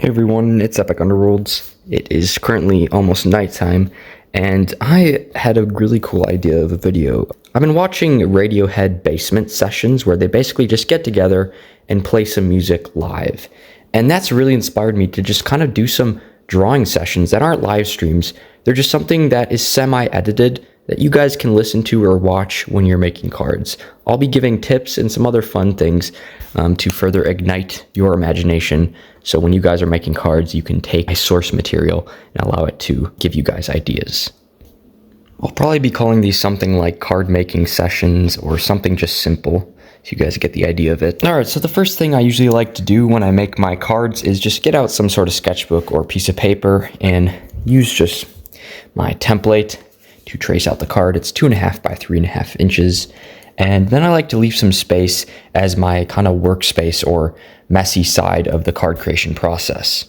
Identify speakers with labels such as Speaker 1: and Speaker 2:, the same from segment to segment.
Speaker 1: Hey everyone, it's Epic Underworlds. It is currently almost nighttime, and I had a really cool idea of a video. I've been watching Radiohead basement sessions where they basically just get together and play some music live. And that's really inspired me to just kind of do some drawing sessions that aren't live streams. They're just something that is semi-edited that you guys can listen to or watch when you're making cards. I'll be giving tips and some other fun things to further ignite your imagination. So when you guys are making cards, you can take my source material and allow it to give you guys ideas. I'll probably be calling these something like card making sessions or something just simple, so you guys get the idea of it. Alright, so the first thing I usually like to do when I make my cards is just get out some sort of sketchbook or piece of paper and use just my template to trace out the card. It's 2.5 by 3.5 inches. And then I like to leave some space as my kind of workspace or messy side of the card creation process.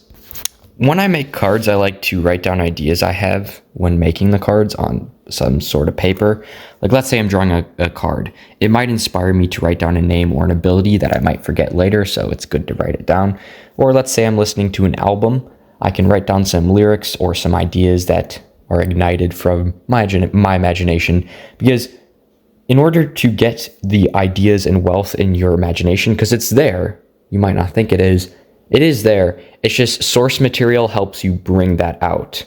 Speaker 1: When I make cards, I like to write down ideas I have when making the cards on some sort of paper. Like let's say I'm drawing a card. It might inspire me to write down a name or an ability that I might forget later, so it's good to write it down. Or let's say I'm listening to an album. I can write down some lyrics or some ideas that are ignited from my imagination, because in order to get the ideas and wealth in your imagination, because it's there, you might not think it is there. It's just source material helps you bring that out.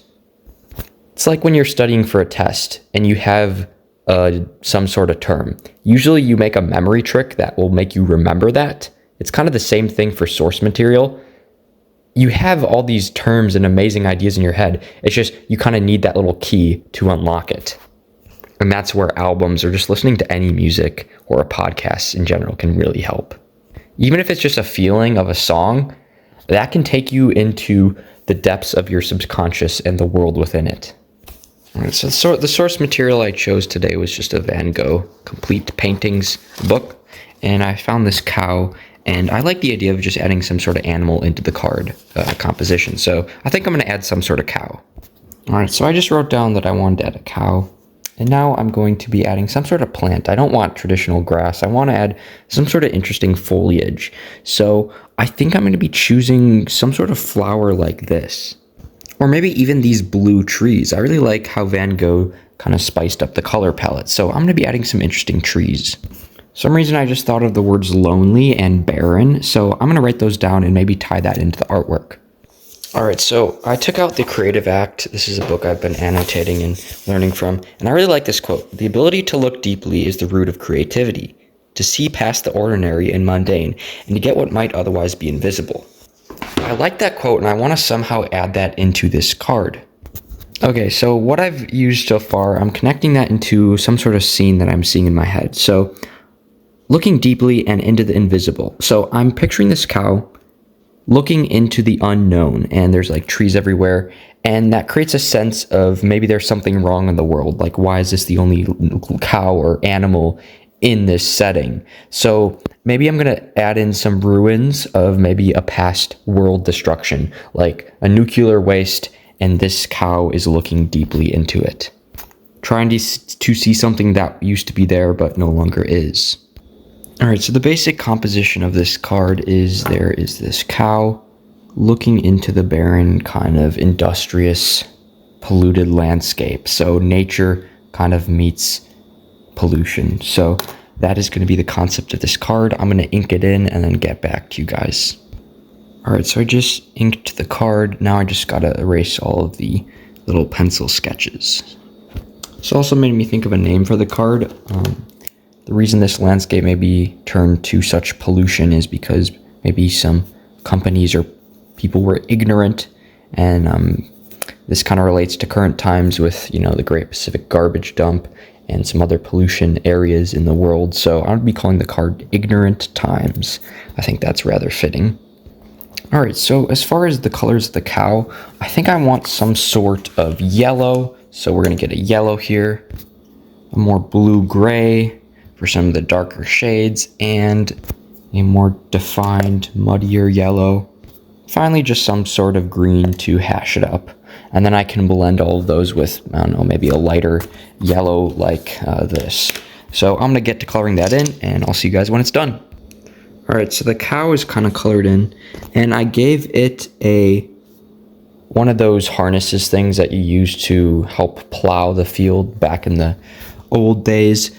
Speaker 1: It's like when you're studying for a test and you have some sort of term. Usually you make a memory trick that will make you remember that. It's kind of the same thing for source material. You have all these terms and amazing ideas in your head. It's just you kind of need that little key to unlock it. And that's where albums or just listening to any music or a podcast in general can really help. Even if it's just a feeling of a song, that can take you into the depths of your subconscious and the world within it. All right, so the source material I chose today was just a Van Gogh Complete Paintings book. And I found this cow, and I like the idea of just adding some sort of animal into the card composition. So I think I'm going to add some sort of cow. All right, so I just wrote down that I wanted to add a cow. And now I'm going to be adding some sort of plant. I don't want traditional grass. I want to add some sort of interesting foliage. So I think I'm going to be choosing some sort of flower like this. Or maybe even these blue trees. I really like how Van Gogh kind of spiced up the color palette. So I'm going to be adding some interesting trees. For some reason I just thought of the words lonely and barren. So I'm going to write those down and maybe tie that into the artwork. Alright, so I took out The Creative Act. This is a book I've been annotating and learning from, and I really like this quote. The ability to look deeply is the root of creativity, to see past the ordinary and mundane, and to get what might otherwise be invisible. I like that quote, and I want to somehow add that into this card. Okay, so what I've used so far, I'm connecting that into some sort of scene that I'm seeing in my head. So, looking deeply and into the invisible. So I'm picturing this cow looking into the unknown, and there's like trees everywhere, and that creates a sense of maybe there's something wrong in the world. Like, why is this the only cow or animal in this setting? So maybe I'm going to add in some ruins of maybe a past world destruction, like a nuclear waste, and this cow is looking deeply into it, trying to see something that used to be there but no longer is. Alright, so the basic composition of this card is there is this cow looking into the barren, kind of industrious, polluted landscape. So nature kind of meets pollution. So that is going to be the concept of this card. I'm going to ink it in and then get back to you guys. Alright, so I just inked the card. Now I just got to erase all of the little pencil sketches. This also made me think of a name for the card. The reason this landscape may be turned to such pollution is because maybe some companies or people were ignorant, and this kind of relates to current times with, the Great Pacific Garbage Dump and some other pollution areas in the world. So I'm going to be calling the card Ignorant Times. I think that's rather fitting. Alright, so as far as the colors of the cow, I think I want some sort of yellow. So we're going to get a yellow here, a more blue-gray for some of the darker shades, and a more defined, muddier yellow. Finally, just some sort of green to hash it up. And then I can blend all of those with, I don't know, maybe a lighter yellow like this. So I'm going to get to coloring that in, and I'll see you guys when it's done. All right, so the cow is kind of colored in, and I gave it one of those harnesses things that you use to help plow the field back in the old days.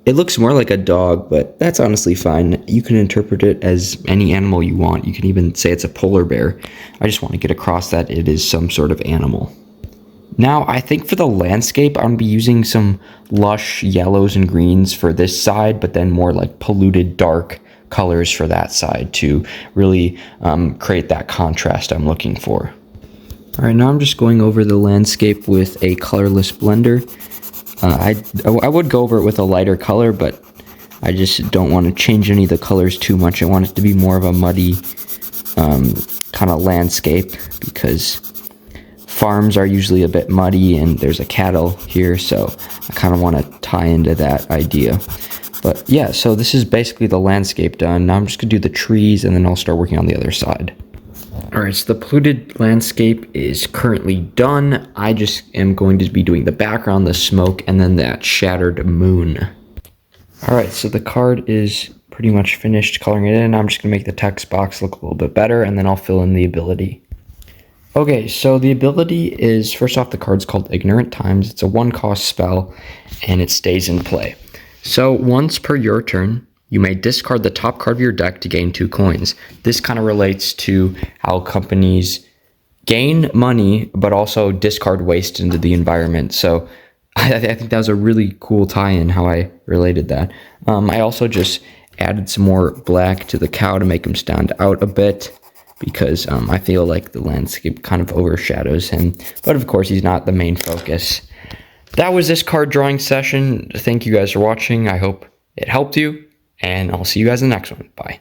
Speaker 1: It looks more like a dog, but that's honestly fine. You can interpret it as any animal you want. You can even say it's a polar bear. I just want to get across that it is some sort of animal. Now, I think for the landscape, I'm going to be using some lush yellows and greens for this side, but then more like polluted dark colors for that side to really create that contrast I'm looking for. All right, now I'm just going over the landscape with a colorless blender. I would go over it with a lighter color, but I just don't want to change any of the colors too much. I want it to be more of a muddy kind of landscape, because farms are usually a bit muddy and there's a cattle here, so I kind of want to tie into that idea. But yeah, so this is basically the landscape done. Now I'm just going to do the trees, and then I'll start working on the other side. Alright, so the polluted landscape is currently done. I just am going to be doing the background, the smoke, and then that shattered moon. Alright, so the card is pretty much finished coloring it in. I'm just going to make the text box look a little bit better, and then I'll fill in the ability. Okay, so the ability is, first off, the card's called Ignorant Times. It's a 1-cost spell, and it stays in play. So once per your turn, you may discard the top card of your deck to gain 2 coins. This kind of relates to how companies gain money, but also discard waste into the environment. So I think that was a really cool tie-in, how I related that. I also just added some more black to the cow to make him stand out a bit, because I feel like the landscape kind of overshadows him. But of course, he's not the main focus. That was this card drawing session. Thank you guys for watching. I hope it helped you, and I'll see you guys in the next one. Bye.